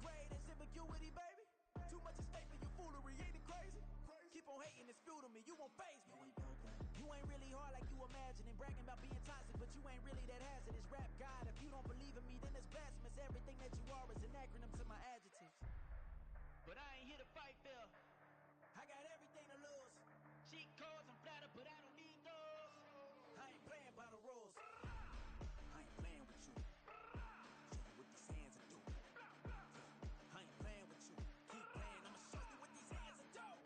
grade, it's ambiguity, baby. Too much at stake for your foolery, ain't it crazy? Keep on hating, it's fuel to me, you won't phase me. You ain't really hard like you imagine, and bragging about being toxic, but you ain't really that hazardous. Rap God, if you don't believe in me, then it's blasphemous. Everything that you are is an acronym to my adjectives. But I ain't here to fight fair. I got everything to lose. Cheat codes, I'm flattered, but I don't need those. I ain't playing by the rules. I ain't playing with you. Show you what these hands are doing. I ain't playing with you. Keep playing, I'ma show you what these hands are doing.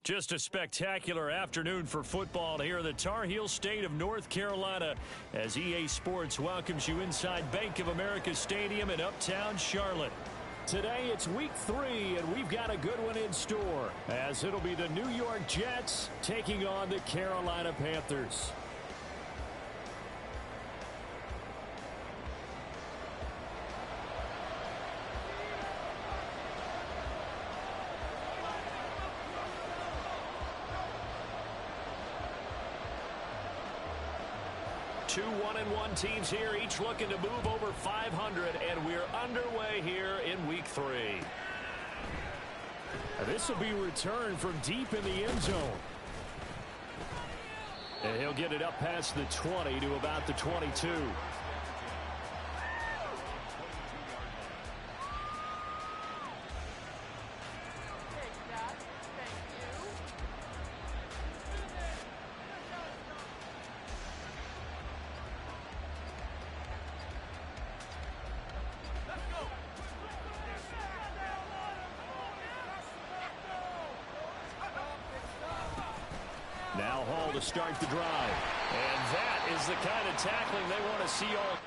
Just a spectacular afternoon for football here in the Tar Heel state of North Carolina as EA Sports welcomes you inside Bank of America Stadium in uptown Charlotte. Today it's week 3 and we've got a good one in store as it'll be the New York Jets taking on the Carolina Panthers. Two 1-1 teams here, each looking to move over 500, and we're underway here in week 3. This will be returned from deep in the end zone. And he'll get it up past the 20 to about the 22. Now Hall to start the drive. And that is the kind of tackling they want to see all.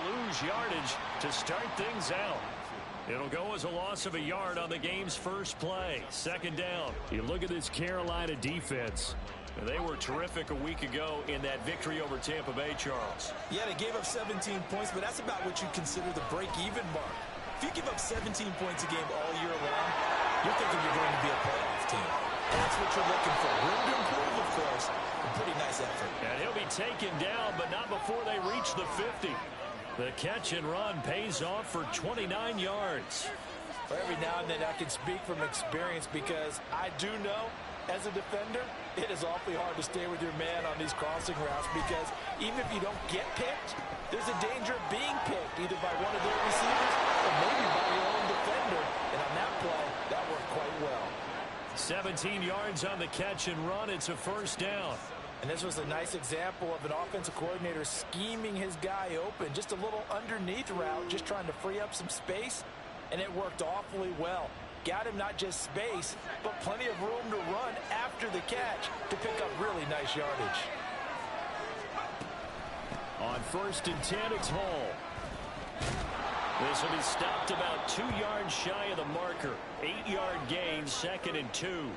Lose yardage to start things out. It'll go as a loss of a yard on the game's first play. Second down. You look at this Carolina defense. They were terrific a week ago in that victory over Tampa Bay, Charles. Yeah, they gave up 17 points, but that's about what you consider the break-even mark. If you give up 17 points a game all year long, you're thinking you're going to be a playoff team. That's what you're looking for. Room to improve, of course. A pretty nice effort. And he'll be taken down, but not before they reach the 50. The catch and run pays off for 29 yards. Well, every now and then I can speak from experience because I do know, as a defender, it is awfully hard to stay with your man on these crossing routes because even if you don't get picked, there's a danger of being picked either by one of their receivers or maybe by your own defender. And on that play, that worked quite well. 17 yards on the catch and run. It's a first down. And this was a nice example of an offensive coordinator scheming his guy open. Just a little underneath route, just trying to free up some space. And it worked awfully well. Got him not just space, but plenty of room to run after the catch to pick up really nice yardage. On 1st and 10, it's Hall. This will be stopped about 2 yards shy of the marker. 8-yard gain, 2nd and 2.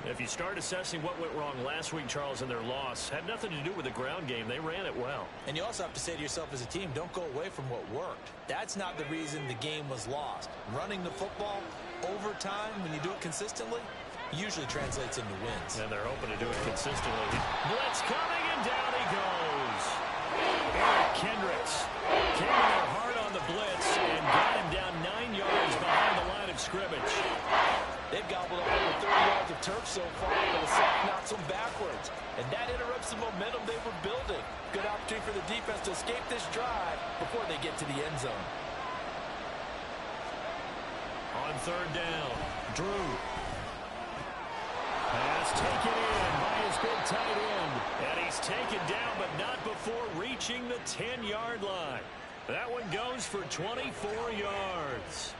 If you start assessing what went wrong last week, Charles, in their loss, had nothing to do with the ground game. They ran it well. And you also have to say to yourself as a team, don't go away from what worked. That's not the reason the game was lost. Running the football over time, when you do it consistently, usually translates into wins. And they're hoping to do it consistently. Blitz coming, and down he goes. Eric Kendricks came in there hard on the blitz and got him down 9 yards behind the line of scrimmage. They've gobbled up over 30 yards of turf so far, but the sack knocks them backwards. And that interrupts the momentum they were building. Good opportunity for the defense to escape this drive before they get to the end zone. On third down, Drew. Pass taken in by his big tight end. And he's taken down, but not before reaching the 10-yard line. That one goes for 24 yards.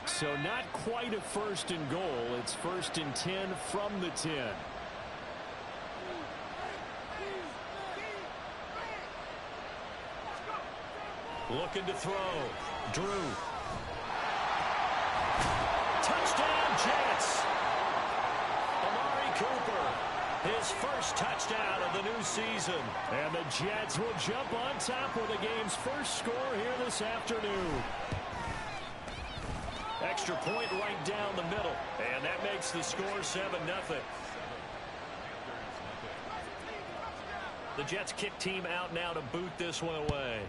So not quite a first and goal. It's first and 10 from the 10. Looking to throw. Drew. Touchdown, Jets. Amari Cooper, his first touchdown of the new season. And the Jets will jump on top with the game's first score here this afternoon. Extra point right down the middle. And that makes the score 7-0. The Jets kick team out now to boot this one away.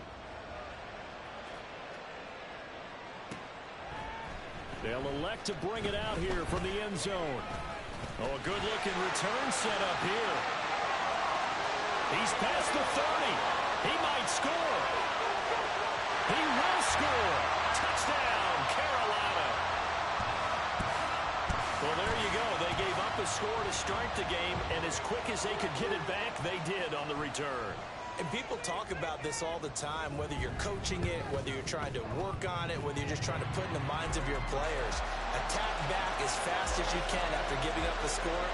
They'll elect to bring it out here from the end zone. Oh, a good-looking return set up here. He's past the 30. He might score. He will score. Touchdown, Carolina. Well, there you go. They gave up a score to start the game, and as quick as they could get it back, they did on the return. And people talk about this all the time, whether you're coaching it, whether you're trying to work on it, whether you're just trying to put in the minds of your players. Attack back as fast as you can after giving up the score.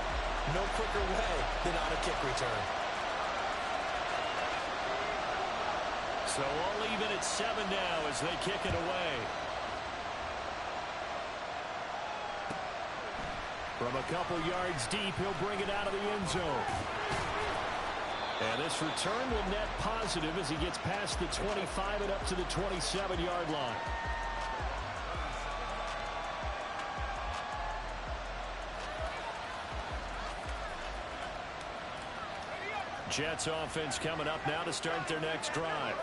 No quicker way than on a kick return. So all even at 7 now as they kick it away. From a couple yards deep, he'll bring it out of the end zone. And this return will net positive as he gets past the 25 and up to the 27-yard line. Jets offense coming up now to start their next drive.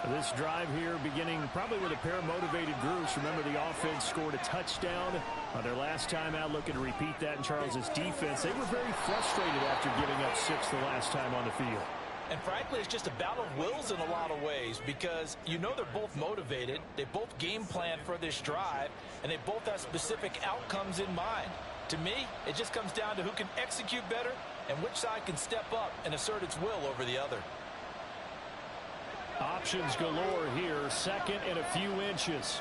This drive here beginning probably with a pair of motivated groups. Remember, the offense scored a touchdown on their last time out, looking to repeat that in Charles's defense. They were very frustrated after giving up 6 the last time on the field. And frankly, it's just a battle of wills in a lot of ways because you know they're both motivated. They both game plan for this drive, and they both have specific outcomes in mind. To me, it just comes down to who can execute better and which side can step up and assert its will over the other. Options galore here, second and a few inches.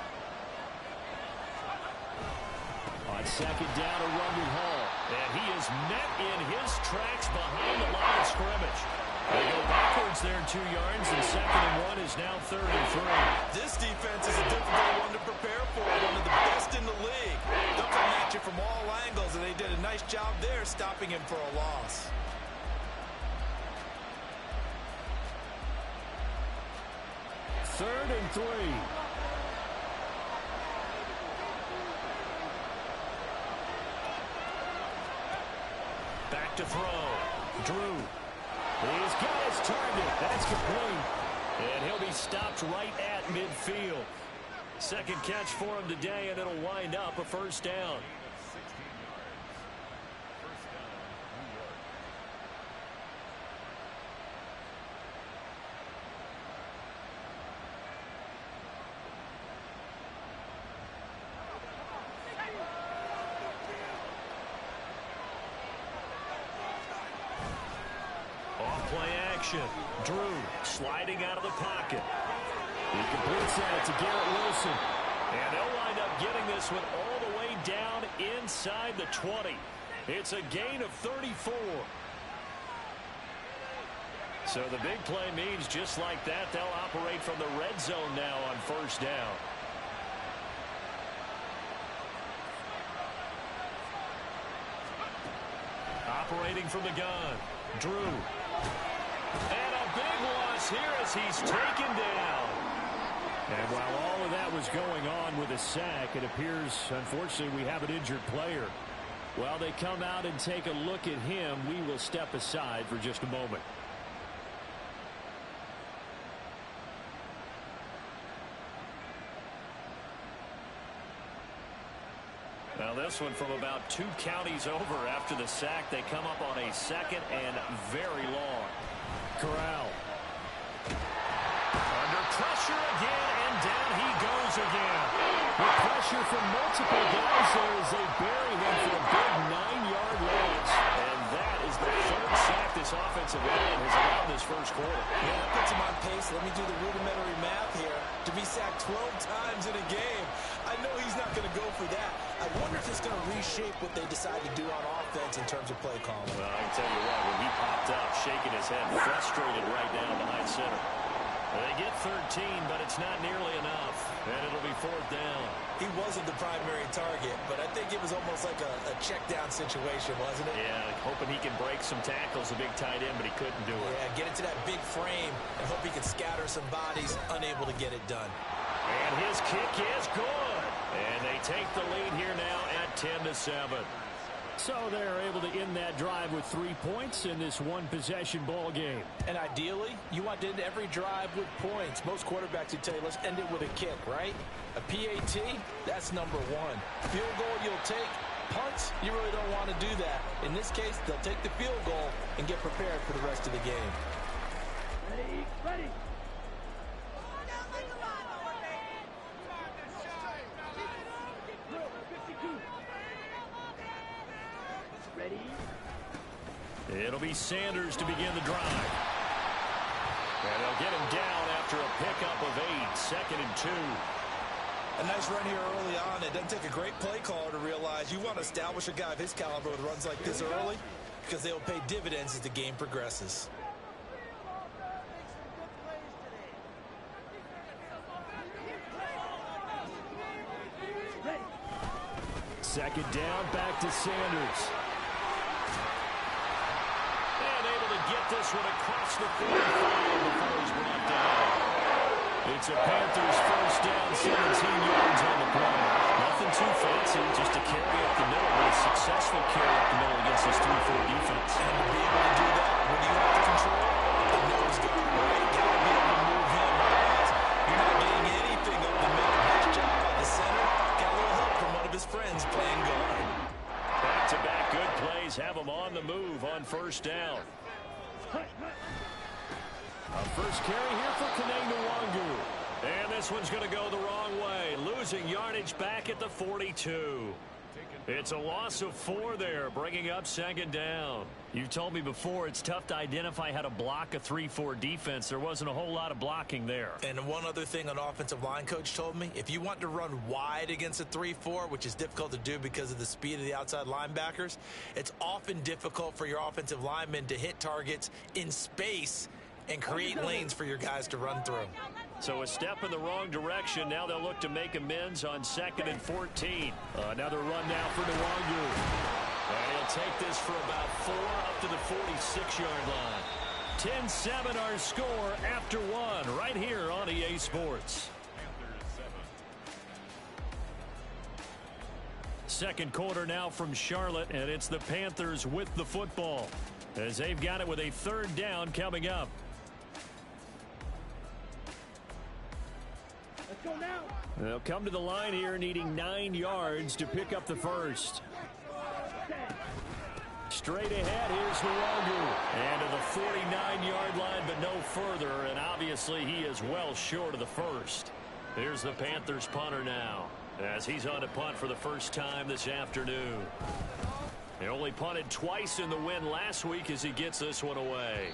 On second down, a run to Hall. And he is met in his tracks behind the line of scrimmage. They go backwards there 2 yards, and second and 1 is now third and 3. This defense is a difficult one to prepare for, one of the best in the league. They'll come at you from all angles, and they did a nice job there stopping him for a loss. Third and 3. Back to throw. Drew. He's got his target. That's complete. And he'll be stopped right at midfield. Second catch for him today, and it'll wind up a first down. Off-play action. Drew sliding out of the pocket. He completes that to Garrett Wilson. And they'll wind up getting this one all the way down inside the 20. It's a gain of 34. So the big play means just like that, they'll operate from the red zone now on first down. Operating from the gun. Drew. And a big loss here as he's taken down. And while all of that was going on with a sack, it appears, unfortunately, we have an injured player. While they come out and take a look at him, we will step aside for just a moment. Now this one from about 2 counties over after the sack. They come up on a 2nd and very long. Corral. Under pressure again, and down he goes again. With pressure from multiple guys there as they bury him for a big 9-yard loss. And that is the 3rd sack this offensive line has allowed this first quarter. Yeah, that puts him on pace. Let me do the rudimentary math here. To be sacked 12 times in a game, I know he's not going to go for that. I wonder if it's going to reshape what they decide to do on offense in terms of play calling. Well, I can tell you what, when he popped up, shaking his head, frustrated right down behind center. They get 13, but it's not nearly enough, and it'll be 4th down. He wasn't the primary target, but I think it was almost like a check-down situation, wasn't it? Yeah, hoping he can break some tackles, a big tight end, but he couldn't do it. Yeah, get into that big frame and hope he can scatter some bodies, unable to get it done. And his kick is good. And they take the lead here now at 10-7. So they're able to end that drive with 3 points in this one-possession ball game. And ideally, you want to end every drive with points. Most quarterbacks would tell you, let's end it with a kick, right? A PAT, that's number 1. Field goal you'll take. Punts, you really don't want to do that. In this case, they'll take the field goal and get prepared for the rest of the game. Ready. It'll be Sanders to begin the drive. And they'll get him down after a pickup of 8, 2nd and 2. A nice run here early on. It doesn't take a great play caller to realize you want to establish a guy of his caliber with runs like this early because they will pay dividends as the game progresses. Second down, back to Sanders. And able to get this one across the 45 before he's brought down. It's a Panthers first down, 17 yards on the play. Nothing too fancy, just a carry up the middle, but a successful carry up the middle against this 3-4 defense. And to be able to do that, when you have to control the nose guard, right? You got to be able to move him. Otherwise, you're not getting anything up the middle. Nice job by the center. Got a little help from one of his friends playing guard. Back-to-back good plays have him on the move on first down. A first carry here for Kaneng-Nwangu. And this one's going to go the wrong way. Losing yardage back at the 42. It's a loss of 4 there, bringing up 2nd down. You told me before it's tough to identify how to block a 3-4 defense. There wasn't a whole lot of blocking there. And one other thing an offensive line coach told me, if you want to run wide against a 3-4, which is difficult to do because of the speed of the outside linebackers, it's often difficult for your offensive linemen to hit targets in space and create lanes for your guys to run through. So a step in the wrong direction. Now they'll look to make amends on 2nd and 14. Another run now for Nwangu. And he'll take this for about 4 up to the 46-yard line. 10-7 our score after 1 right here on EA Sports. Second quarter now from Charlotte, and it's the Panthers with the football as they've got it with a 3rd down coming up. They'll come to the line here needing 9 yards to pick up the first. Straight ahead, here's Nwangu. And to the 49-yard line, but no further. And obviously, he is well short of the first. Here's the Panthers punter now, as he's on to punt for the first time this afternoon. He only punted twice in the win last week as he gets this one away.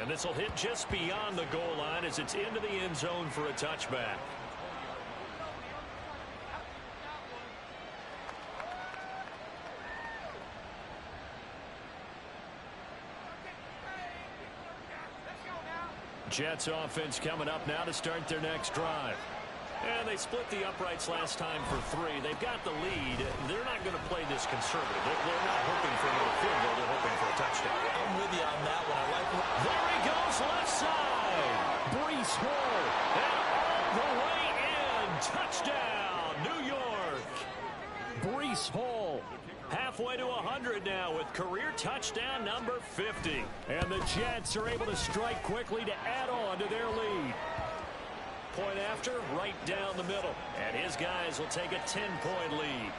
And this will hit just beyond the goal line as it's into the end zone for a touchback. Jets offense coming up now to start their next drive. And they split the uprights last time for 3. They've got the lead. They're not going to play this conservative. They're not hoping for another field goal. They're hoping for a touchdown. I'm with you on that one. I like it. There he goes, left side. Breece Hall. And all the way in. Touchdown, New York. Breece Hall. Halfway to 100 now with career touchdown number 50. And the Jets are able to strike quickly to add on to their lead. Point after, right down the middle. And his guys will take a 10-point lead.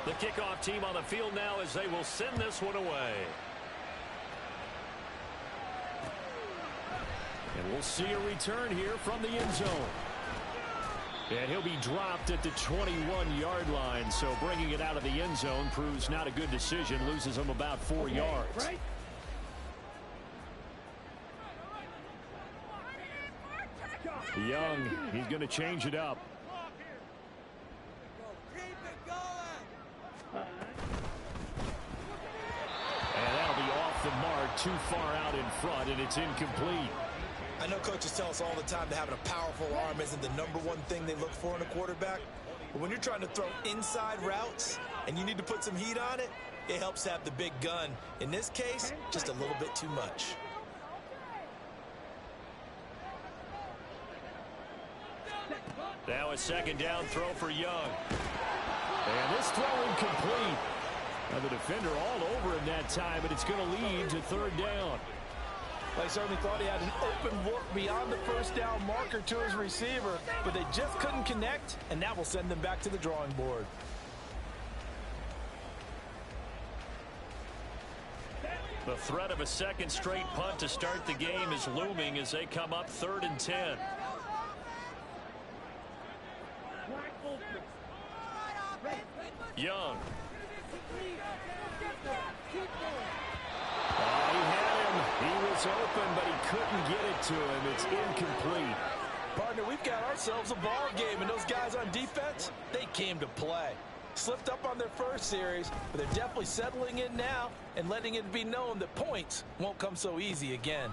The kickoff team on the field now as they will send this one away. And we'll see a return here from the end zone. And he'll be dropped at the 21-yard line, so bringing it out of the end zone proves not a good decision, loses him about 4 yards. Young, he's going to change it up. And that'll be off the mark, too far out in front, and it's incomplete. I know coaches tell us all the time that having a powerful arm isn't the #1 thing they look for in a quarterback. But when you're trying to throw inside routes and you need to put some heat on it, it helps have the big gun. In this case, just a little bit too much. Now a second down throw for Young. And this throw incomplete. Now the defender all over him that time, but it's going to lead to third down. Well, he certainly thought he had an open look beyond the first down marker to his receiver, but they just couldn't connect, and that will send them back to the drawing board. The threat of a second straight punt to start the game is looming as they come up 3rd and 10. Young. He had him. He was open, but he couldn't get it to him. It's incomplete. Partner, we've got ourselves a ball game, and those guys on defense, they came to play. Slipped up on their first series, but they're definitely settling in now and letting it be known that points won't come so easy again.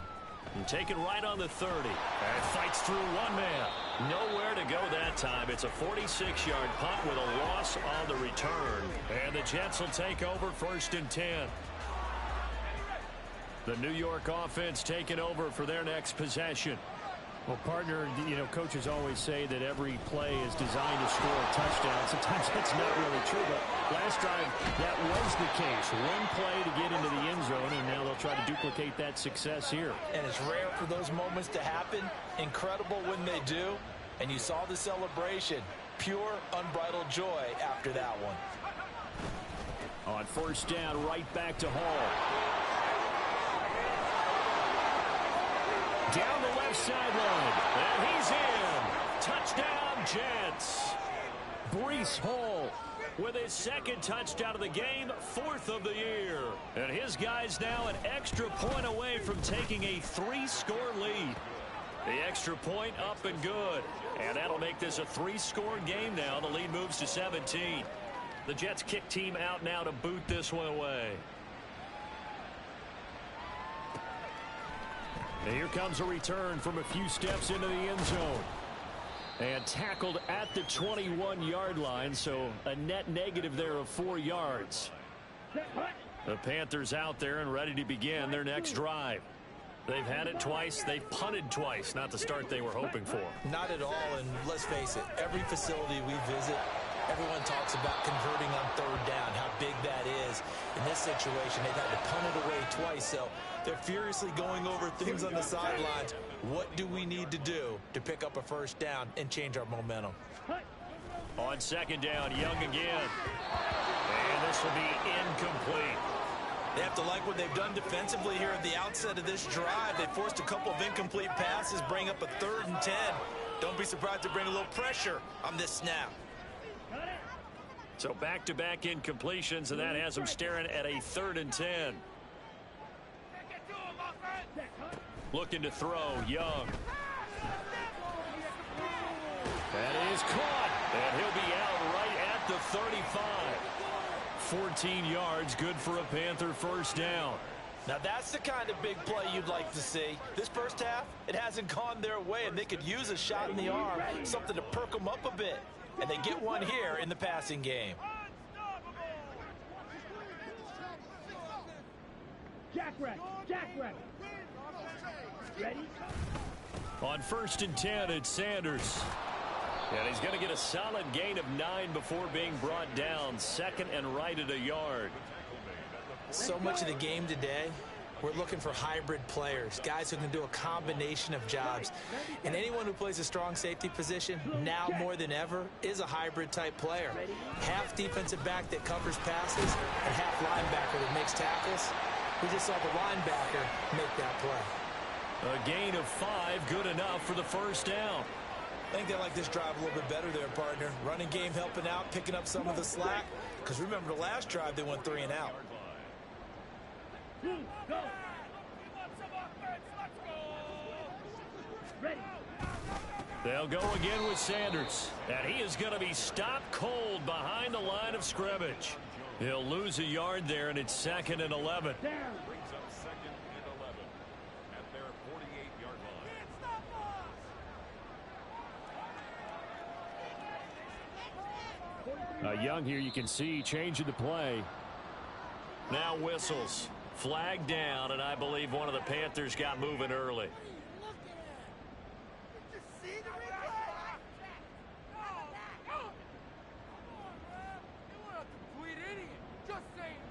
And taken right on the 30. And fights through one man. Nowhere to go that time. It's a 46-yard punt with a loss on the return. And the Jets will take over 1st and 10. The New York offense taking over for their next possession. Well, partner, you know, coaches always say that every play is designed to score a touchdown. Sometimes that's not really true, but last drive, that was the case. One play to get into the end zone, and now they'll try to duplicate that success here. And it's rare for those moments to happen. Incredible when they do. And you saw the celebration. Pure, unbridled joy after that one. On 1st down, right back to Hall. Down the left sideline, and he's in. Touchdown, Jets. Breece Hall with his 2nd touchdown of the game, 4th of the year. And his guys now an extra point away from taking a 3-score lead. The extra point up and good. And that'll make this a 3-score game now. The lead moves to 17. The Jets kick team out now to boot this one away. And here comes a return from a few steps into the end zone. And tackled at the 21-yard line, so a net negative there of 4 yards. The Panthers out there and ready to begin their next drive. They've had it twice. They've punted twice. Not the start they were hoping for. Not at all, and let's face it, every facility we visit, everyone talks about converting on 3rd down, how big that is. In this situation, they've had to punt it away twice, so they're furiously going over things on the sidelines. What do we need to do to pick up a 1st down and change our momentum? On 2nd down, Young again. And this will be incomplete. They have to like what they've done defensively here at the outset of this drive. They forced a couple of incomplete passes, bring up a 3rd and 10. Don't be surprised to bring a little pressure on this snap. So back-to-back incompletions, and that has them staring at a 3rd and 10. Looking to throw, Young. That is caught, and he'll be out right at the 35. 14 yards, good for a Panther 1st down. Now that's the kind of big play you'd like to see. This first half, it hasn't gone their way, and they could use a shot in the arm, something to perk them up a bit. And they get one here in the passing game. Jack ready. Ready? On 1st and 10, it's Sanders. And he's going to get a solid gain of 9 before being brought down. 2nd and right at a yard. So much of the game today, we're looking for hybrid players, guys who can do a combination of jobs. And anyone who plays a strong safety position, now more than ever, is a hybrid type player. Half defensive back that covers passes and half linebacker that makes tackles. We just saw the linebacker make that play. A gain of 5, good enough for the first down. I think they like this drive a little bit better there, partner. Running game helping out, picking up some of the slack. Because remember, the last drive, they went 3 and out. They'll go again with Sanders. And he is going to be stopped cold behind the line of scrimmage. He'll lose a yard there, and it's 2nd and 11. Brings up 2nd and 11 at their 48-yard line. Young here, you can see changing the play. Now whistles. Flag down, and I believe one of the Panthers got moving early.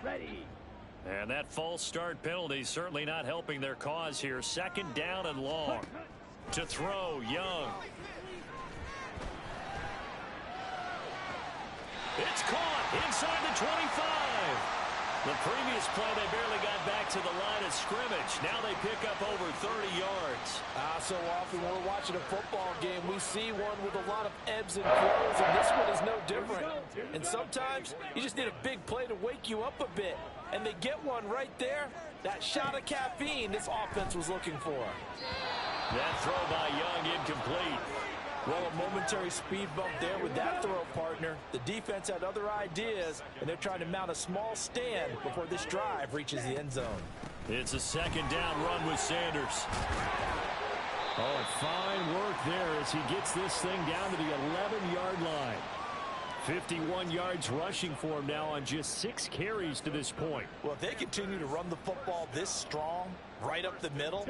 Ready. And that false start penalty certainly not helping their cause here. 2nd down and long. To throw, Young. It's caught inside the 25. The previous play, they barely got back to the line of scrimmage. Now they pick up over 30 yards. So often when we're watching a football game, we see one with a lot of ebbs and flows, and this one is no different. And sometimes you just need a big play to wake you up a bit. And they get one right there. That shot of caffeine this offense was looking for. That throw by Young incomplete. Well, a momentary speed bump there with that throw, partner. The defense had other ideas, and they're trying to mount a small stand before this drive reaches the end zone. It's a 2nd down run with Sanders. Oh, fine work there as he gets this thing down to the 11-yard line. 51 yards rushing for him now on just 6 carries to this point. Well, if they continue to run the football this strong, right up the middle,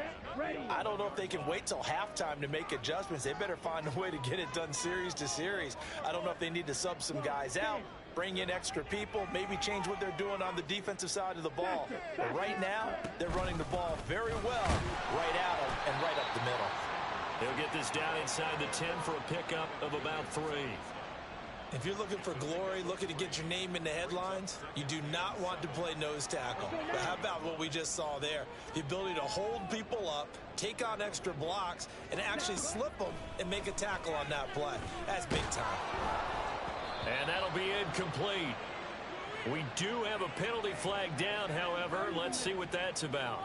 I don't know if they can wait till halftime to make adjustments. They better find a way to get it done series to series. I don't know if they need to sub some guys out, bring in extra people, maybe change what they're doing on the defensive side of the ball. But right now, they're running the ball very well right at them and right up the middle. They'll get this down inside the 10 for a pickup of about 3. If you're looking for glory, looking to get your name in the headlines, you do not want to play nose tackle. But how about what we just saw there? The ability to hold people up, take on extra blocks, and actually slip them and make a tackle on that play. That's big time. And that'll be incomplete. We do have a penalty flag down, however. Let's see what that's about.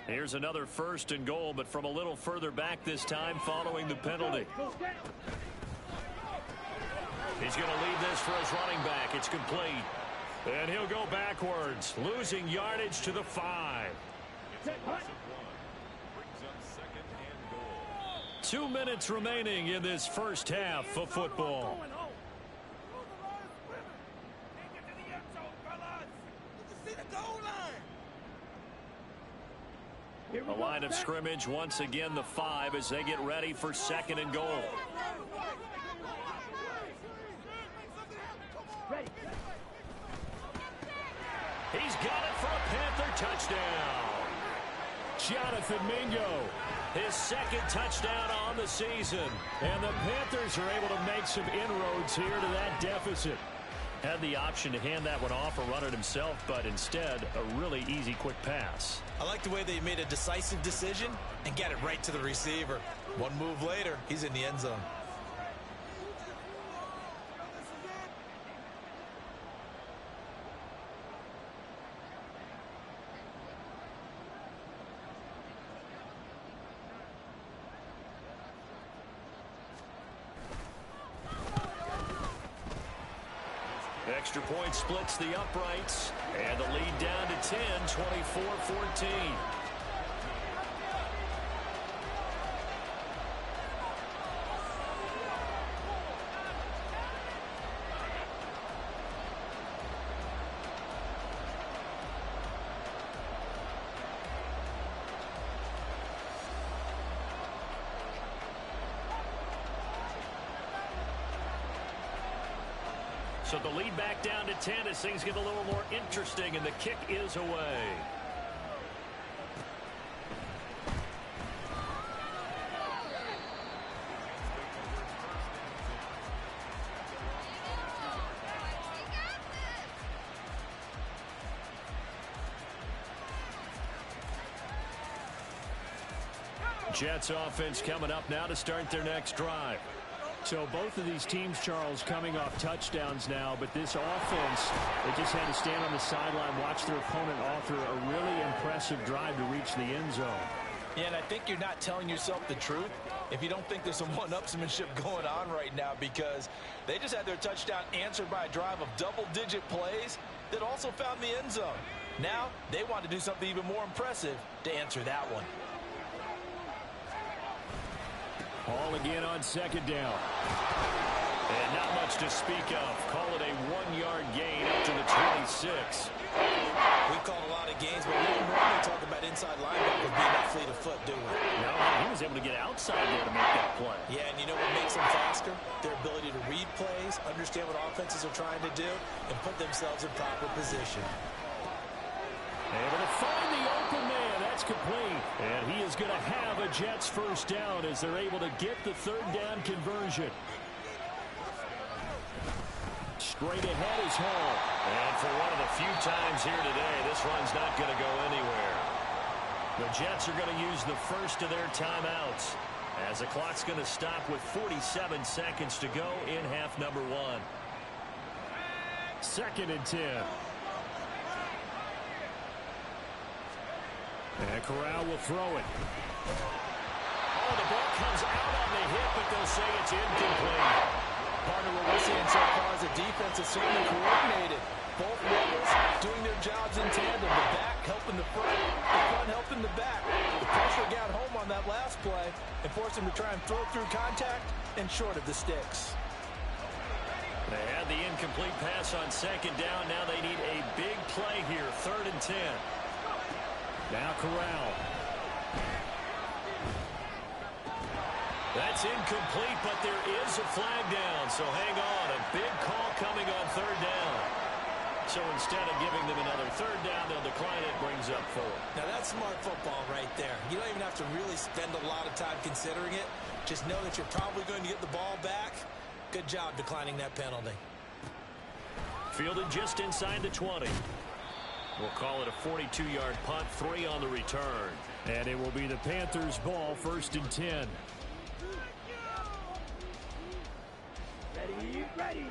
Here's another 1st and goal, but from a little further back this time following the penalty. He's going to leave this for his running back. It's complete. And he'll go backwards, losing yardage to the 5. 2 minutes remaining in this first half of football. A line of scrimmage once again the 5 as they get ready for 2nd and goal. He's got it for a Panther touchdown. Jonathan Mingo, his 2nd touchdown on the season. And the Panthers are able to make some inroads here to that deficit. Had the option to hand that one off or run it himself, but instead a really easy quick pass. I like the way they made a decisive decision and get it right to the receiver. One move later, he's in the end zone. Extra point splits the uprights, and the lead down to 10, 24-14. So the lead back down to 10 as things get a little more interesting, and the kick is away. Jets offense coming up now to start their next drive. So both of these teams, Charles, coming off touchdowns now, but this offense, they just had to stand on the sideline, watch their opponent author a really impressive drive to reach the end zone. Yeah, and I think you're not telling yourself the truth if you don't think there's some one-upsmanship going on right now, because they just had their touchdown answered by a drive of double-digit plays that also found the end zone. Now they want to do something even more impressive to answer that one. Ball again on second down. And not much to speak of. Call it a 1-yard gain up to the 26. We've called a lot of games, but we don't normally talk about inside linebackers being that fleet of foot, do we? No, he was able to get outside there to make that play. Yeah, and you know what makes them faster? Their ability to read plays, understand what offenses are trying to do, and put themselves in proper position. Able to find the open man. That's complete. And he is going to have a Jets first down as they're able to get the third down conversion. Straight ahead is Hall. And for one of the few times here today, this run's not going to go anywhere. The Jets are going to use the first of their timeouts as the clock's going to stop with 47 seconds to go in half number 1. 2nd and 10. And Corral will throw it. Oh, the ball comes out on the hit, but they'll say it's incomplete. Partner, what we're seeing so far is the defense is certainly coordinated. Both levels doing their jobs in tandem. The back helping the front helping the back. The pressure got home on that last play and forced him to try and throw through contact and short of the sticks. They had the incomplete pass on second down. Now they need a big play here, 3rd and 10. Now Corral. That's incomplete, but there is a flag down. So hang on. A big call coming on 3rd down. So instead of giving them another 3rd down, they'll decline it, brings up 4. Now that's smart football right there. You don't even have to really spend a lot of time considering it. Just know that you're probably going to get the ball back. Good job declining that penalty. Fielded just inside the 20. We'll call it a 42-yard punt, 3 on the return. And it will be the Panthers' ball, 1st and 10. Ready, ready.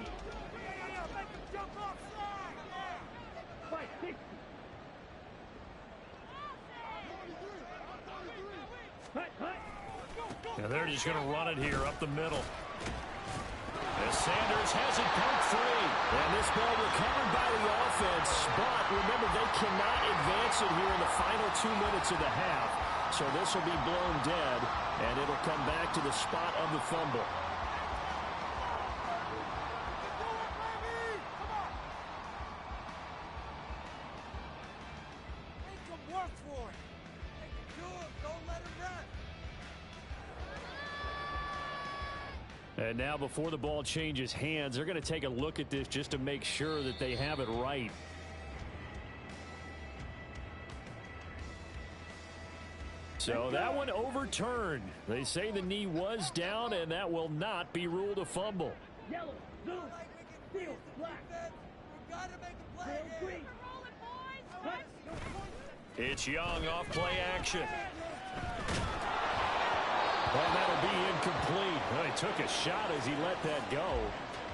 And they're just going to run it here up the middle. As Sanders has it poked free. And this ball recovered by the offense. But remember, they cannot advance it here in the final 2 minutes of the half. So this will be blown dead, and it'll come back to the spot of the fumble. Make them work for it. They can do it. Don't let them run. And now before the ball changes hands, they're going to take a look at this just to make sure that they have it right. So that one overturned. They say the knee was down, and that will not be ruled a fumble. Yellow, blue, steel, black. We gotta make a play. Green. It's Young off play action. Well, that'll be incomplete. Well, he took a shot as he let that go.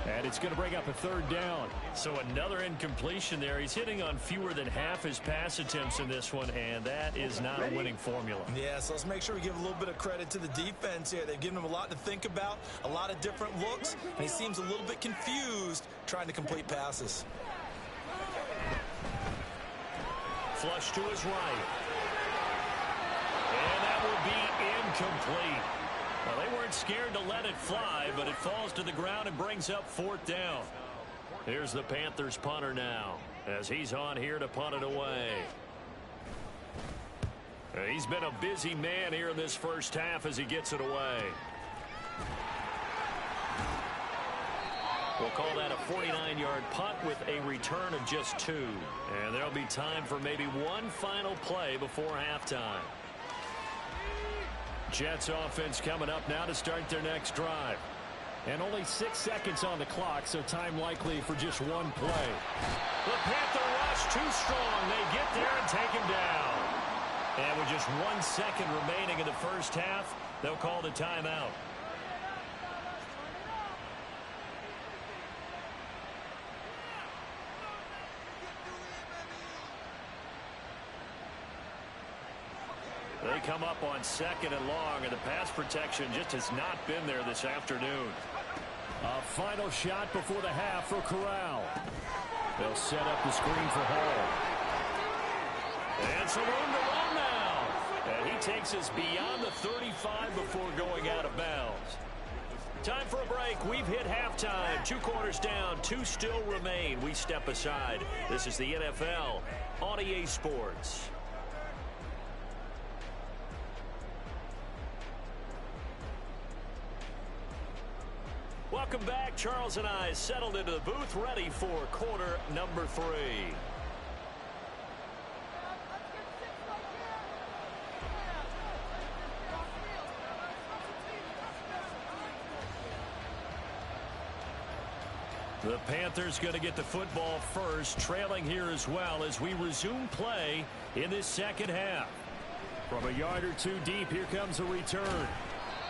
And it's going to bring up a 3rd down. So another incompletion there. He's hitting on fewer than half his pass attempts in this one, and that is not a winning formula. Yeah, so let's make sure we give a little bit of credit to the defense here. They've given him a lot to think about, a lot of different looks, and he seems a little bit confused trying to complete passes. Flush to his right. And that will be incomplete. Well, they weren't scared to let it fly, but it falls to the ground and brings up 4th down. Here's the Panthers punter now, as he's on here to punt it away. He's been a busy man here in this first half as he gets it away. We'll call that a 49-yard punt with a return of just 2. And there'll be time for maybe one final play before halftime. Jets offense coming up now to start their next drive. And only 6 seconds on the clock, so time likely for just one play. The Panther rush too strong. They get there and take him down. And with just 1 second remaining in the first half, they'll call the timeout. They come up on 2nd and long, and the pass protection just has not been there this afternoon. A final shot before the half for Corral. They'll set up the screen for Hall. And some room to run now. And he takes us beyond the 35 before going out of bounds. Time for a break. We've hit halftime. 2 quarters down. 2 still remain. We step aside. This is the NFL on EA Sports. Welcome back. Charles and I settled into the booth, ready for quarter number 3. The Panthers going to get the football first, trailing here as well as we resume play in this second half. From a yard or 2 deep, here comes a return.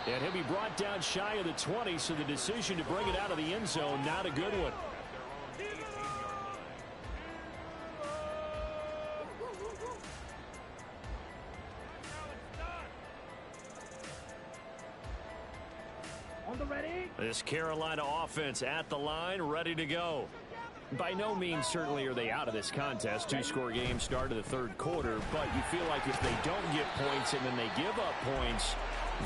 And he'll be brought down shy of the 20, so the decision to bring it out of the end zone, not a good one. On the ready. This Carolina offense at the line, ready to go. By no means certainly are they out of this contest. 2-score game start of the 3rd quarter, but you feel like if they don't get points and then they give up points,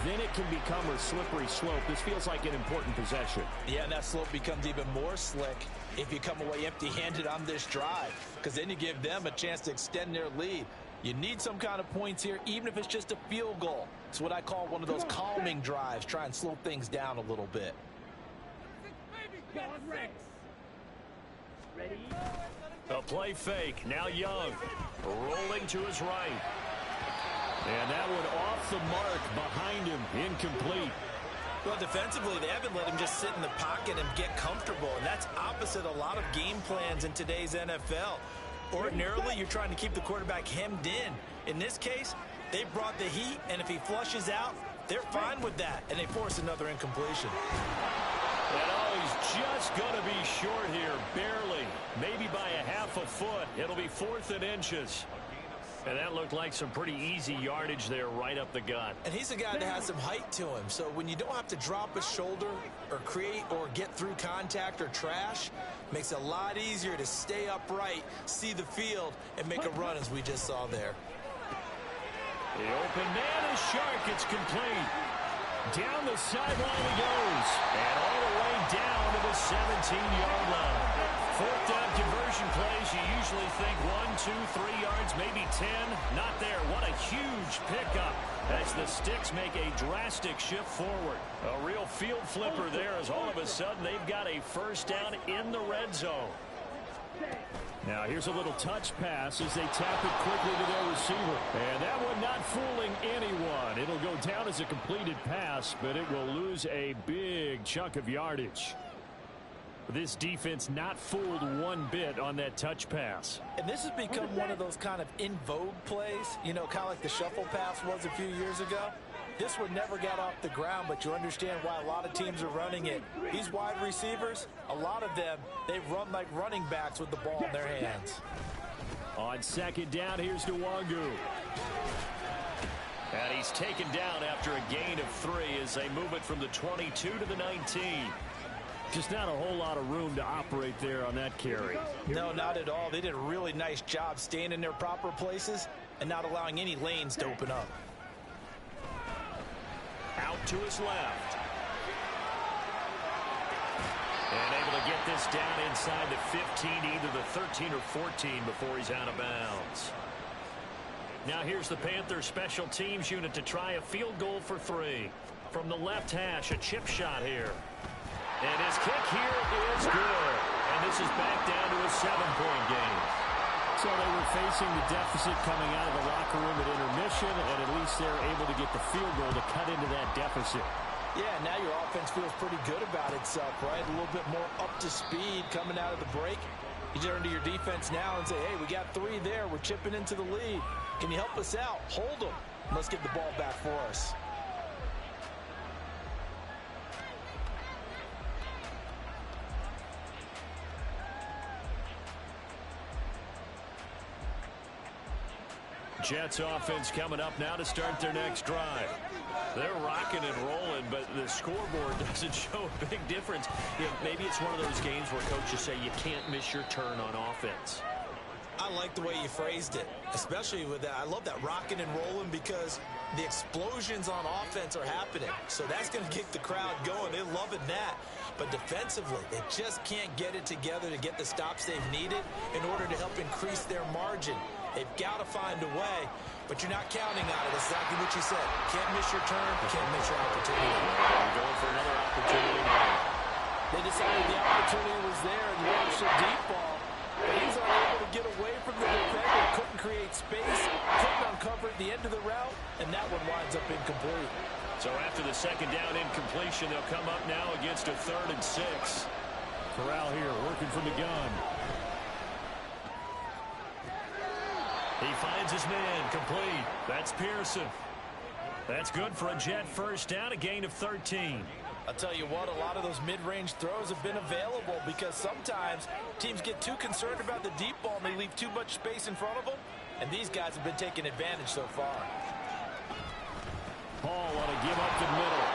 then it can become a slippery slope. This feels like an important possession. Yeah, and that slope becomes even more slick if you come away empty-handed on this drive, because then you give them a chance to extend their lead. You need some kind of points here, even if it's just a field goal. It's what I call one of those calming drives. Try and slow things down a little bit. Ready. A play fake. Now Young rolling to his right. And that one off the mark behind him. Incomplete. Well, defensively, they haven't let him just sit in the pocket and get comfortable, and that's opposite a lot of game plans in today's NFL. Ordinarily, you're trying to keep the quarterback hemmed in. In this case, they brought the heat, and if he flushes out, they're fine with that, and they force another incompletion. And he's just going to be short here, barely, maybe by a half a foot. It'll be 4th and inches. And that looked like some pretty easy yardage there right up the gut. And he's a guy that has some height to him, so when you don't have to drop a shoulder or create or get through contact or trash, makes it a lot easier to stay upright, see the field, and make a run as we just saw there. The open man is sharp. It's complete. Down the sideline he goes. And all the way down to the 17-yard line. 4th down conversion plays, you usually think 1, 2, 3 yards, maybe 10. Not there. What a huge pickup as the Sticks make a drastic shift forward. A real field flipper there as all of a sudden they've got a first down in the red zone. Now here's a little touch pass as they tap it quickly to their receiver. And that one not fooling anyone. It'll go down as a completed pass, but it will lose a big chunk of yardage. This defense not fooled one bit on that touch pass. And this has become one of those kind of in vogue plays, you know, kind of like the shuffle pass was a few years ago. This one never got off the ground, but you understand why a lot of teams are running it. These wide receivers, a lot of them, they run like running backs with the ball in their hands. On 2nd down, here's Nwangu. And he's taken down after a gain of 3 as they move it from the 22 to the 19. Just not a whole lot of room to operate there on that carry. No, not at all. They did a really nice job staying in their proper places and not allowing any lanes to open up. Out to his left. And able to get this down inside the 15, either the 13 or 14 before he's out of bounds. Now here's the Panthers special teams unit to try a field goal for 3. From the left hash, a chip shot here. And his kick here is good. And this is back down to a 7-point game. So they were facing the deficit coming out of the locker room at intermission, and at least they're able to get the field goal to cut into that deficit. Yeah, now your offense feels pretty good about itself, right? A little bit more up to speed coming out of the break. You turn to your defense now and say, hey, we got 3 there. We're chipping into the lead. Can you help us out? Hold them. Let's get the ball back for us. Jets offense coming up now to start their next drive. They're rocking and rolling, but the scoreboard doesn't show a big difference. You know, maybe it's one of those games where coaches say you can't miss your turn on offense. I like the way you phrased it, especially with that. I love that rocking and rolling because the explosions on offense are happening. So that's going to get the crowd going. They're loving that. But defensively, they just can't get it together to get the stops they've needed in order to help increase their margin. They've got to find a way, but you're not counting on it. That's exactly what you said. Can't miss your turn, can't miss your opportunity. They're going for another opportunity now. They decided the opportunity was there and launched a deep ball. But he's unable to get away from the defender. Couldn't create space, couldn't uncover at the end of the route, and that one winds up incomplete. So after the second down incompletion, they'll come up now against a 3rd and 6. Corral here working from the gun. He finds his man, complete. That's Pearson. That's good for a Jet first down, a gain of 13. I'll tell you what, a lot of those mid-range throws have been available because sometimes teams get too concerned about the deep ball and they leave too much space in front of them, and these guys have been taking advantage so far. Hall on a give up the middle.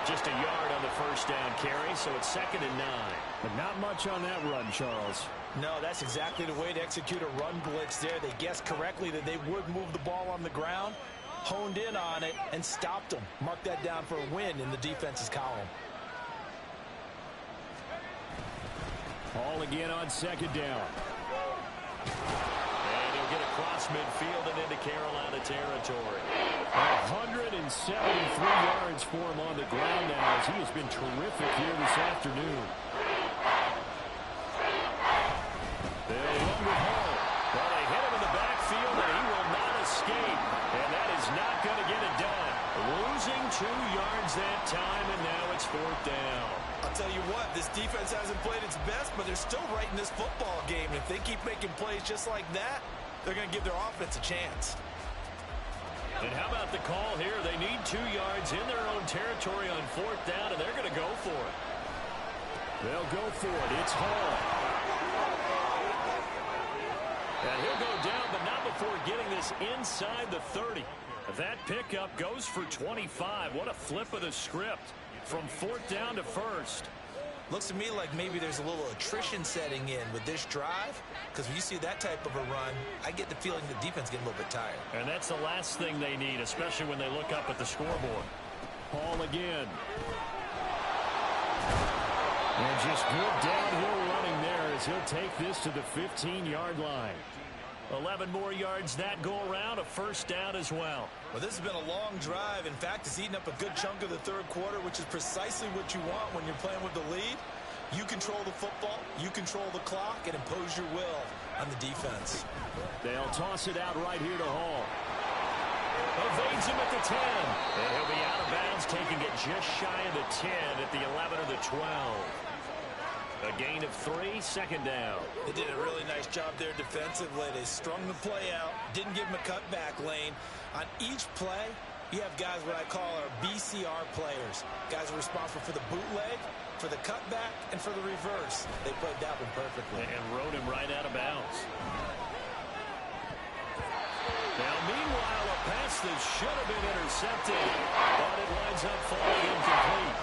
Just a yard on the first down carry, so it's 2nd and 9. But not much on that run, Charles. No, that's exactly the way to execute a run blitz there. They guessed correctly that they would move the ball on the ground, honed in on it, and stopped them. Mark that down for a win in the defense's column. Hall again on 2nd down. And he'll get across midfield and into Carolina territory. 173 yards for him on the ground now as he has been terrific here this afternoon. They'll run with Hall. Well, they hit him in the backfield, and he will not escape. And that is not going to get it done. Losing 2 yards that time, and now it's 4th down. I'll tell you what, this defense hasn't played its best, but they're still right in this football game. If they keep making plays just like that, they're going to give their offense a chance. And how about the call here? They need 2 yards in their own territory on 4th down, and they're going to go for it. They'll go for it. It's Hall. And he'll go down, but not before getting this inside the 30. That pickup goes for 25. What a flip of the script from 4th down to 1st. Looks to me like maybe there's a little attrition setting in with this drive, because when you see that type of a run, I get the feeling the defense getting a little bit tired. And that's the last thing they need, especially when they look up at the scoreboard. Hall again. And just good downhill running there as he'll take this to the 15-yard line. 11 more yards that go around, a first down as well. Well, this has been a long drive. In fact, it's eaten up a good chunk of the 3rd quarter, which is precisely what you want when you're playing with the lead. You control the football, you control the clock, and impose your will on the defense. They'll toss it out right here to Hall. Evades him at the 10. And he'll be out of bounds, taking it just shy of the 10 at the 11 or the 12. A gain of 3, 2nd down. They did a really nice job there defensively. They strung the play out, didn't give him a cutback lane. On each play, you have guys what I call our BCR players. Guys are responsible for the bootleg, for the cutback, and for the reverse. They played that one perfectly. And rode him right out of bounds. Now, meanwhile, a pass that should have been intercepted, but it winds up falling incomplete.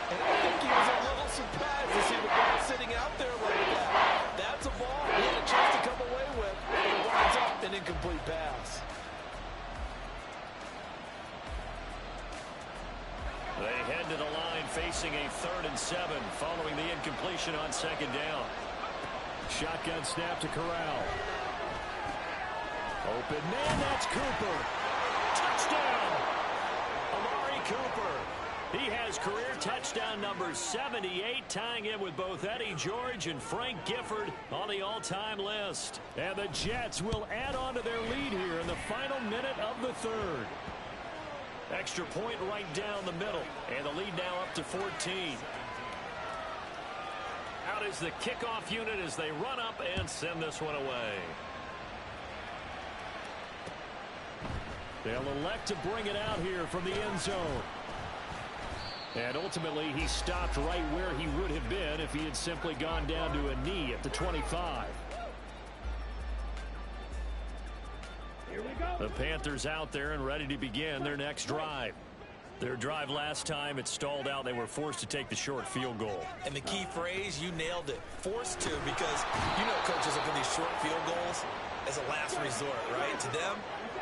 And I think he was a little surprised to see the ball sitting out there like that. That's a ball he had a chance to come away with, and it winds up an incomplete pass. They head to the line facing a 3rd and 7 following the incompletion on 2nd down. Shotgun snap to Corral. Open man, that's Cooper. Touchdown! Amari Cooper. He He has career touchdown number 78, tying him with both Eddie George and Frank Gifford on the all-time list. And the Jets will add on to their lead here in the final minute of the third. Extra point right down the middle, and the lead now up to 14. Out is the kickoff unit as they run up and send this one away. They'll elect to bring it out here from the end zone. And ultimately, he stopped right where he would have been if he had simply gone down to a knee at the 25. Here we go. The Panthers out there and ready to begin their next drive. Their drive last time, it stalled out. They were forced to take the short field goal. And the key phrase, you nailed it. Forced to, because you know coaches look at these short field goals as a last resort, right? To them,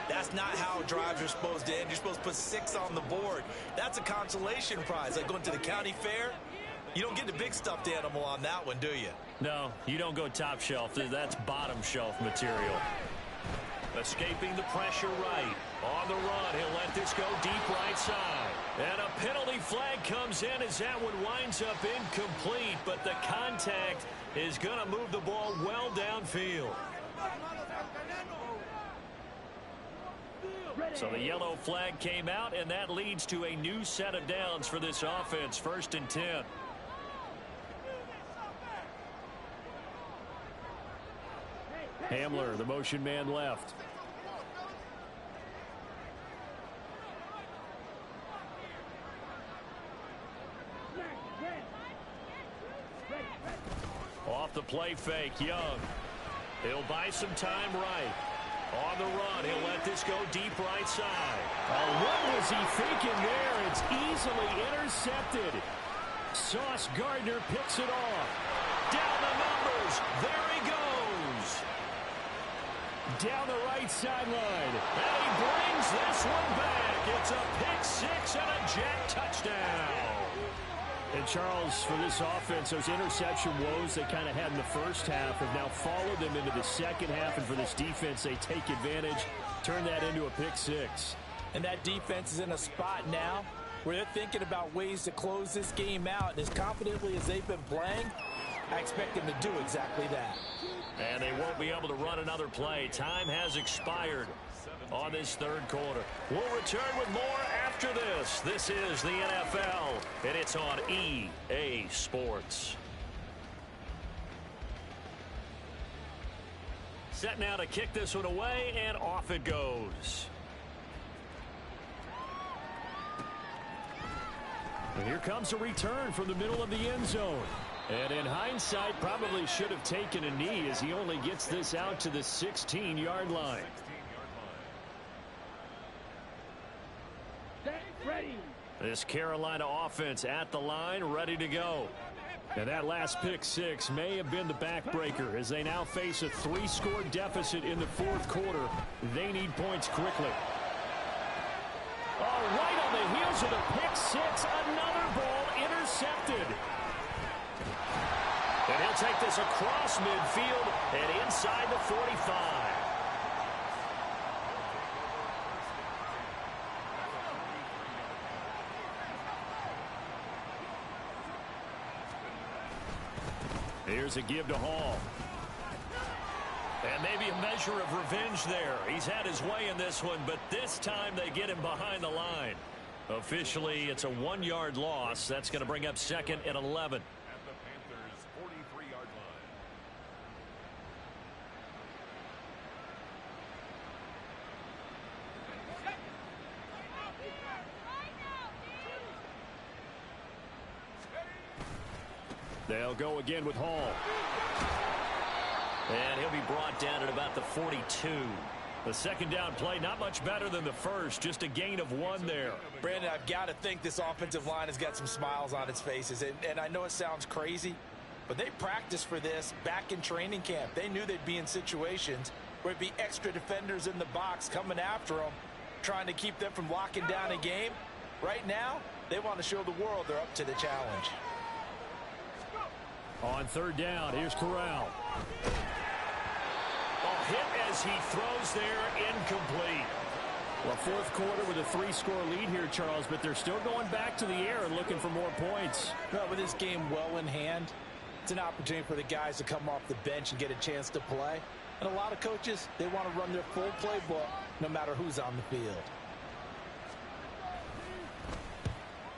that's not how drives are supposed to end. You're supposed to put 6 on the board. That's a consolation prize. Like going to the county fair, you don't get the big stuffed animal on that one, do you? No, you don't go top shelf. That's bottom shelf material. Escaping the pressure right. On the run, he'll let this go deep right side. And a penalty flag comes in as that one winds up incomplete, but the contact is going to move the ball well downfield. So the yellow flag came out, and that leads to a new set of downs for this offense. 1st and 10. Hamler, the motion man left. Off the play fake, Young. He'll buy some time right. On the run, he'll let this go deep right side. Oh, what was he thinking there? It's easily intercepted. Sauce Gardner picks it off. Down the numbers. There he goes. Down the right sideline. And he brings this one back. It's a pick 6 and a Jet touchdown. And Charles, for this offense, those interception woes they kind of had in the first half have now followed them into the second half. And for this defense, they take advantage, turn that into a pick 6. And that defense is in a spot now where they're thinking about ways to close this game out. And as confidently as they've been playing, I expect them to do exactly that. And they won't be able to run another play. Time has expired on this third quarter. We'll return with more after this. This is the NFL, and it's on EA Sports. Set now to kick this one away, and off it goes. And here comes a return from the middle of the end zone. And in hindsight, probably should have taken a knee as he only gets this out to the 16-yard line. Ready. This Carolina offense at the line, ready to go. And that last pick 6 may have been the backbreaker as they now face a 3-score deficit in the fourth quarter. They need points quickly. Oh, right on the heels of the pick 6, another ball intercepted. And he'll take this across midfield and inside the 45. Here's a give to Hall. And maybe a measure of revenge there. He's had his way in this one, but this time they get him behind the line. Officially, it's a 1-yard loss. That's going to bring up 2nd and 11. At the Panthers' 43-yard line. They'll go again with Hall. And he'll be brought down at about the 42. The second down play, not much better than the first. Just a gain of 1 there. Brandon, I've got to think this offensive line has got some smiles on its faces. And I know it sounds crazy, but they practiced for this back in training camp. They knew they'd be in situations where it'd be extra defenders in the box coming after them, trying to keep them from locking down a game. Right now, they want to show the world they're up to the challenge. On third down, here's Corral. A hit as he throws there, incomplete. Well, fourth quarter with a 3-score lead here, Charles, but they're still going back to the air and looking for more points. Well, with this game well in hand, it's an opportunity for the guys to come off the bench and get a chance to play. And a lot of coaches, they want to run their full playbook no matter who's on the field.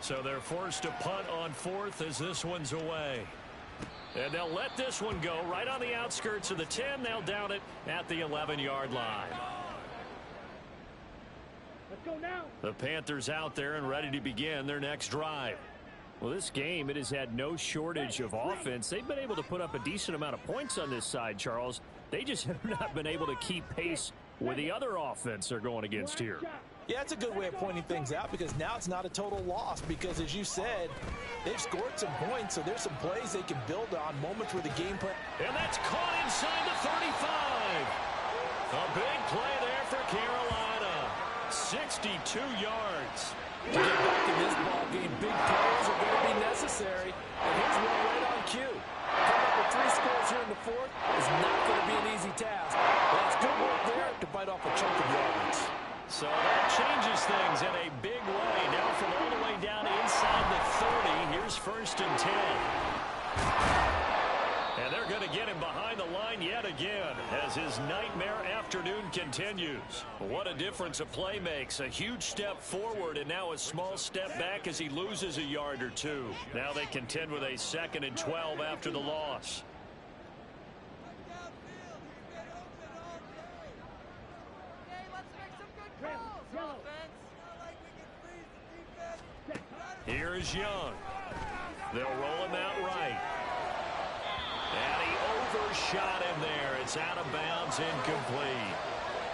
So they're forced to punt on fourth as this one's away. And they'll let this one go right on the outskirts of the 10. They'll down it at the 11-yard line. Let's go now. The Panthers out there and ready to begin their next drive. Well, this game, it has had no shortage of offense. They've been able to put up a decent amount of points on this side, Charles. They just have not been able to keep pace with the other offense they're going against here. Yeah, it's a good way of pointing things out because now it's not a total loss because, as you said, they've scored some points, so there's some plays they can build on, moments where the game plan. And that's caught inside the 35. A big play there for Carolina. 62 yards. To get back in this ball game, big plays are going to be necessary. And here's one right on cue. Coming up with 3 scores here in the fourth is not going to be an easy task. That's good work there to bite off a chunk of yards. So that changes things in a big way. Now from all the way down inside the 30, here's 1st and 10. And they're going to get him behind the line yet again as his nightmare afternoon continues. What a difference a play makes. A huge step forward and now a small step back as he loses a yard or two. Now they contend with a 2nd and 12 after the loss. Here's Young. They'll roll him out right. And he overshot him there. It's out of bounds, incomplete.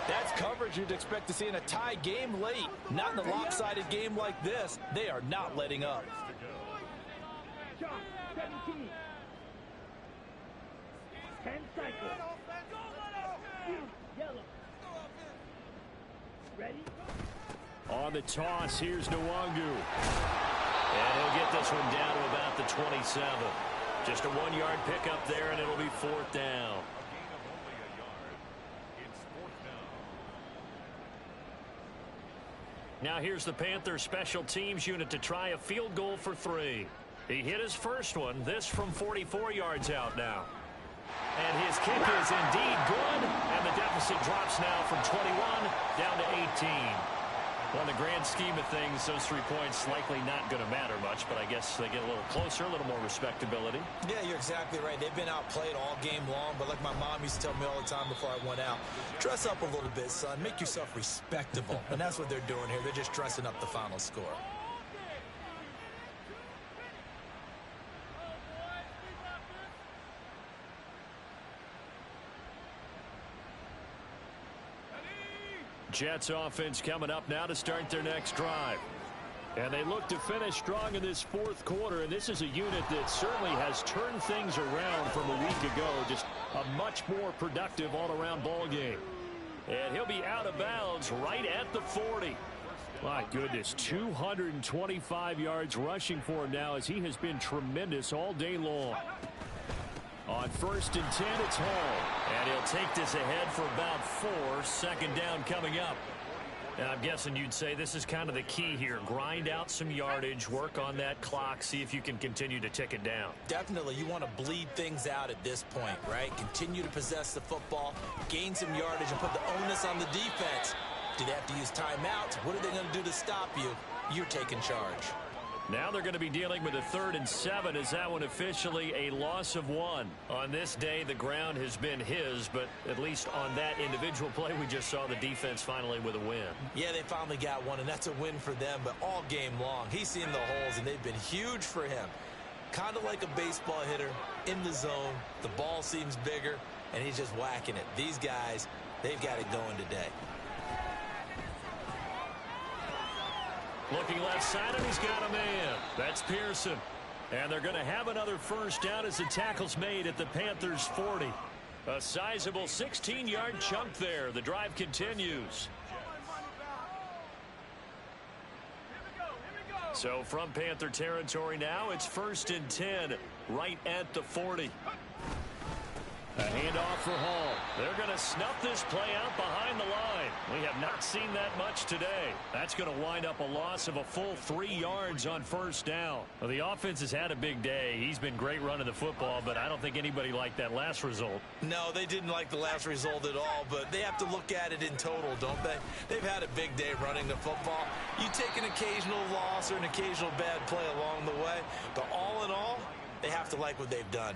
That's coverage you'd expect to see in a tie game late. Not in a lopsided game like this. They are not letting up. 17. 10 cycles. Yellow. Ready? On the toss, here's Nwangu. And he'll get this one down to about the 27. Just a 1-yard pickup there, and it'll be 4th down. Now here's the Panthers special teams unit to try a field goal for 3. He hit his first one, this from 44 yards out now. And his kick is indeed good, and the deficit drops now from 21 down to 18. Well, in the grand scheme of things, those 3 points likely not going to matter much, but I guess they get a little closer, a little more respectability. Yeah, you're exactly right. They've been outplayed all game long, but like my mom used to tell me all the time before I went out, dress up a little bit, son. Make yourself respectable. And that's what they're doing here. They're just dressing up the final score. Jets offense coming up now to start their next drive. And they look to finish strong in this 4th quarter, and this is a unit that certainly has turned things around from a week ago. Just a much more productive all-around ball game. And he'll be out of bounds right at the 40. My goodness, 225 yards rushing for him now as he has been tremendous all day long. On 1st and 10, it's Hall. And he'll take this ahead for about 4. 2nd down coming up. And I'm guessing you'd say this is kind of the key here. Grind out some yardage, work on that clock, see if you can continue to tick it down. Definitely. You want to bleed things out at this point, right? Continue to possess the football, gain some yardage, and put the onus on the defense. Do they have to use timeouts? What are they going to do to stop you? You're taking charge. Now they're going to be dealing with a 3rd and 7. Is that one officially a loss of 1? On this day, the ground has been his, but at least on that individual play, we just saw the defense finally with a win. Yeah, they finally got one, and that's a win for them, but all game long, he's seen the holes, and they've been huge for him. Kind of like a baseball hitter in the zone. The ball seems bigger, and he's just whacking it. These guys, they've got it going today. Looking left side, and he's got a man. That's Pearson. And they're going to have another 1st down as the tackle's made at the Panthers' 40. A sizable 16-yard chunk there. The drive continues. So from Panther territory now, it's 1st and 10 right at the 40. A handoff for Hall. They're going to snuff this play out behind the line. We have not seen that much today. That's going to wind up a loss of a full 3 yards on first down. Well, the offense has had a big day. He's been great running the football, but I don't think anybody liked that last result. No, they didn't like the last result at all, but they have to look at it in total, don't they? They've had a big day running the football. You take an occasional loss or an occasional bad play along the way, but all in all, they have to like what they've done.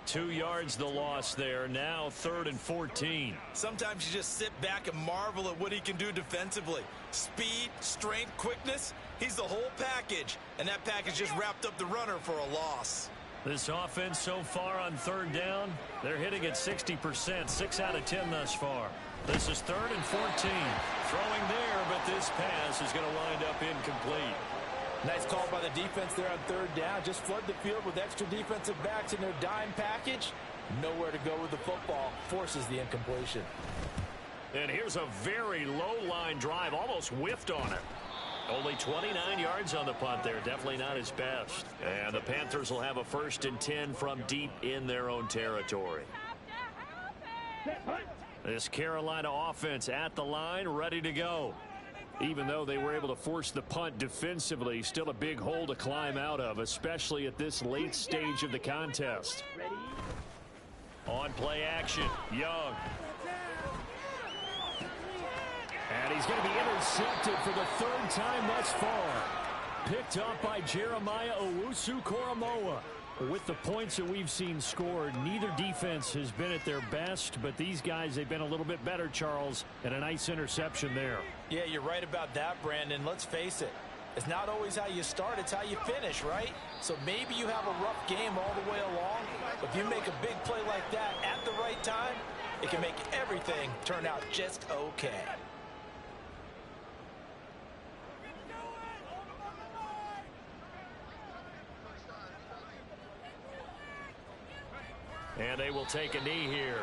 2 yards the loss there. Now 3rd and 14. Sometimes you just sit back and marvel at what he can do defensively. Speed, strength, quickness. He's the whole package. And that package just wrapped up the runner for a loss. This offense so far on 3rd down, they're hitting at 60%. 6 out of 10 thus far. This is 3rd and 14. Throwing there, but this pass is going to wind up incomplete. Nice call by the defense there on 3rd down. Just flood the field with extra defensive backs in their dime package. Nowhere to go with the football. Forces the incompletion. And here's a very low-line drive. Almost whiffed on it. Only 29 yards on the punt there. Definitely not his best. And the Panthers will have a 1st and 10 from deep in their own territory. This Carolina offense at the line, ready to go. Even though they were able to force the punt defensively, still a big hole to climb out of, especially at this late stage of the contest. On play action, Young. And he's going to be intercepted for the 3rd time thus far. Picked up by Jeremiah Owusu-Koramoah. With the points that we've seen scored, neither defense has been at their best, but these guys, they've been a little bit better, Charles, and a nice interception there. Yeah, you're right about that, Brandon. Let's face it. It's not always how you start, it's how you finish, right? So maybe you have a rough game all the way along, but if you make a big play like that at the right time, it can make everything turn out just okay. And they will take a knee here.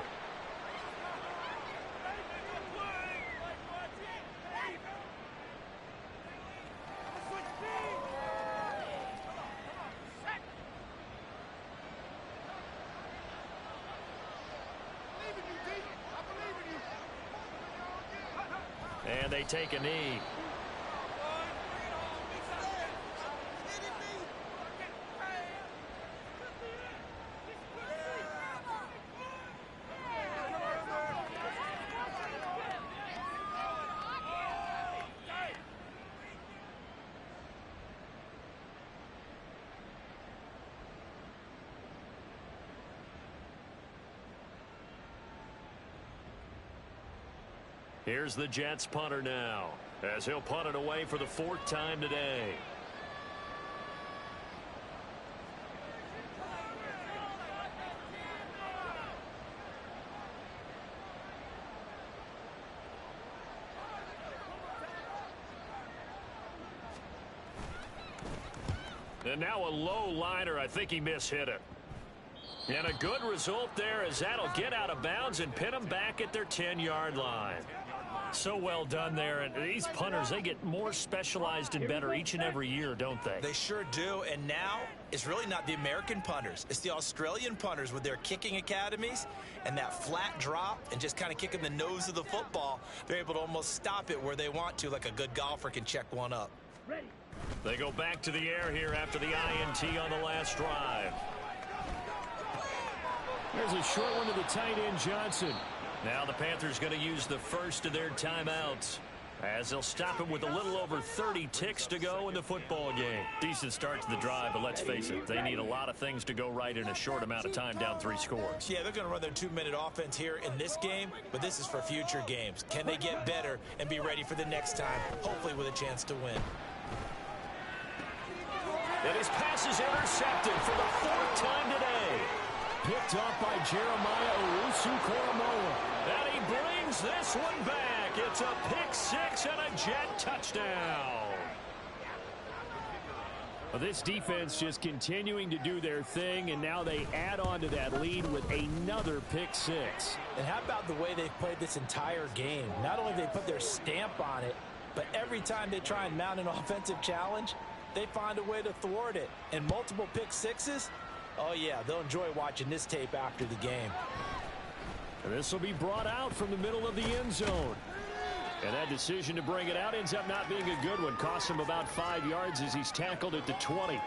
And they take a knee. Here's the Jets punter now, as he'll punt it away for the 4th time today. And now a low liner. I think he mishit it. And a good result there, as that'll get out of bounds and pin them back at their 10-yard line. So well done there. And these punters, they get more specialized and better each and every year, don't they? They sure do. And now it's really not the American punters. It's the Australian punters with their kicking academies and that flat drop and just kind of kicking the nose of the football. They're able to almost stop it where they want to, like a good golfer can check one up. They go back to the air here after the INT on the last drive. There's a short one to the tight end, Johnson. Now the Panthers going to use the first of their timeouts, as they'll stop him with a little over 30 ticks to go in the football game. Decent start to the drive, but let's face it, they need a lot of things to go right in a short amount of time, down 3 scores. Yeah, they're going to run their 2-minute offense here in this game, but this is for future games. Can they get better and be ready for the next time, hopefully with a chance to win? And his pass is intercepted for the 4th time today. Picked up by Jeremiah Owusu-Koramoah. And he brings this one back. It's a pick 6 and a Jet touchdown. Well, this defense just continuing to do their thing, and now they add on to that lead with another pick 6. And how about the way they've played this entire game? Not only have they put their stamp on it, but every time they try and mount an offensive challenge, they find a way to thwart it. And multiple pick 6s, oh yeah, they'll enjoy watching this tape after the game. And this will be brought out from the middle of the end zone. And that decision to bring it out ends up not being a good one. Costs him about 5 yards as he's tackled at the 20.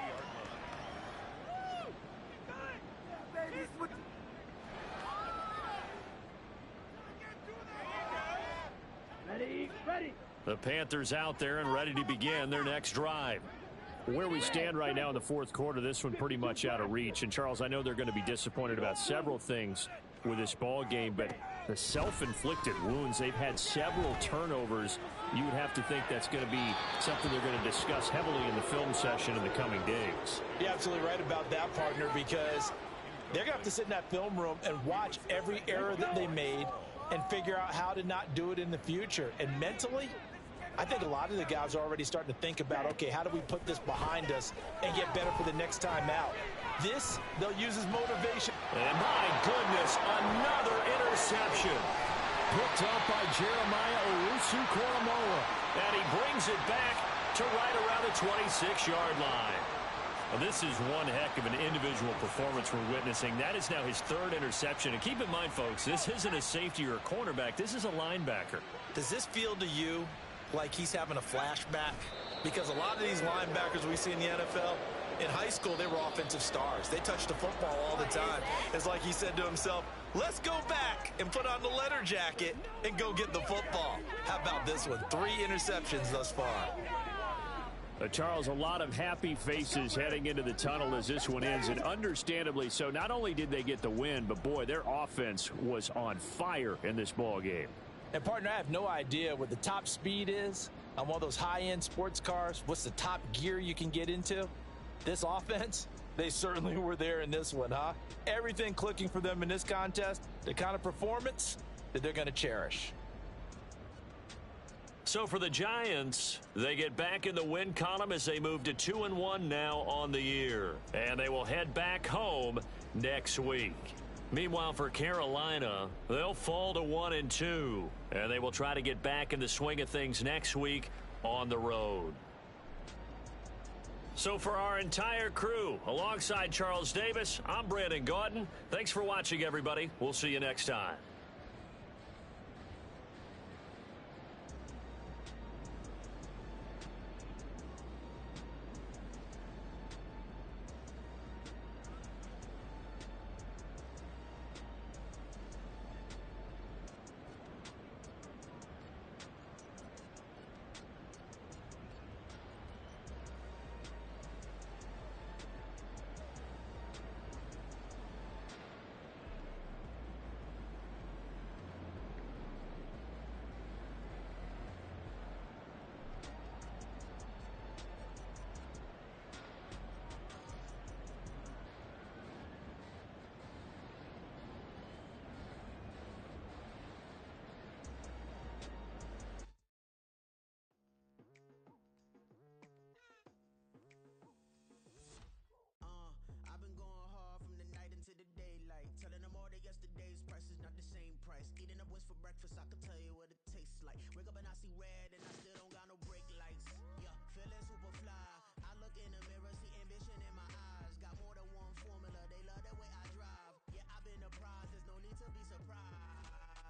Ready. The Panthers out there and ready to begin their next drive. Where we stand right now in the fourth quarter, this one pretty much out of reach. And, Charles, I know they're going to be disappointed about several things with this ball game, but the self-inflicted wounds, they've had several turnovers. You would have to think that's going to be something they're going to discuss heavily in the film session in the coming days. You're absolutely right about that, partner, because they're going to have to sit in that film room and watch every error that they made and figure out how to not do it in the future. And mentally, I think a lot of the guys are already starting to think about, okay, how do we put this behind us and get better for the next time out? This, they'll use as motivation. And my goodness, another interception. Picked up by Jeremiah Owusu-Koramoah. And he brings it back to right around the 26-yard line. Well, this is one heck of an individual performance we're witnessing. That is now his third interception. And keep in mind, folks, this isn't a safety or a cornerback. This is a linebacker. Does this feel to you like he's having a flashback? Because a lot of these linebackers we see in the NFL, in high school, they were offensive stars. They touched the football all the time. It's like he said to himself, let's go back and put on the letter jacket and go get the football. How about this one? 3 interceptions thus far. Charles, a lot of happy faces heading into the tunnel as this one ends, and understandably so. Not only did they get the win, but, boy, their offense was on fire in this ball game. And, partner, I have no idea what the top speed is on one of those high-end sports cars. What's the top gear you can get into? This offense, they certainly were there in this one, huh? Everything clicking for them in this contest, the kind of performance that they're going to cherish. So for the Giants, they get back in the win column as they move to 2-1 now on the year. And they will head back home next week. Meanwhile, for Carolina, they'll fall to 1-2. And they will try to get back in the swing of things next week on the road. So for our entire crew, alongside Charles Davis, I'm Brandon Gaudin. Thanks for watching, everybody. We'll see you next time. Eating up wings for breakfast, I can tell you what it tastes like. Wake up and I see red and I still don't got no brake lights. Yeah, feeling super fly. I look in the mirror, see ambition.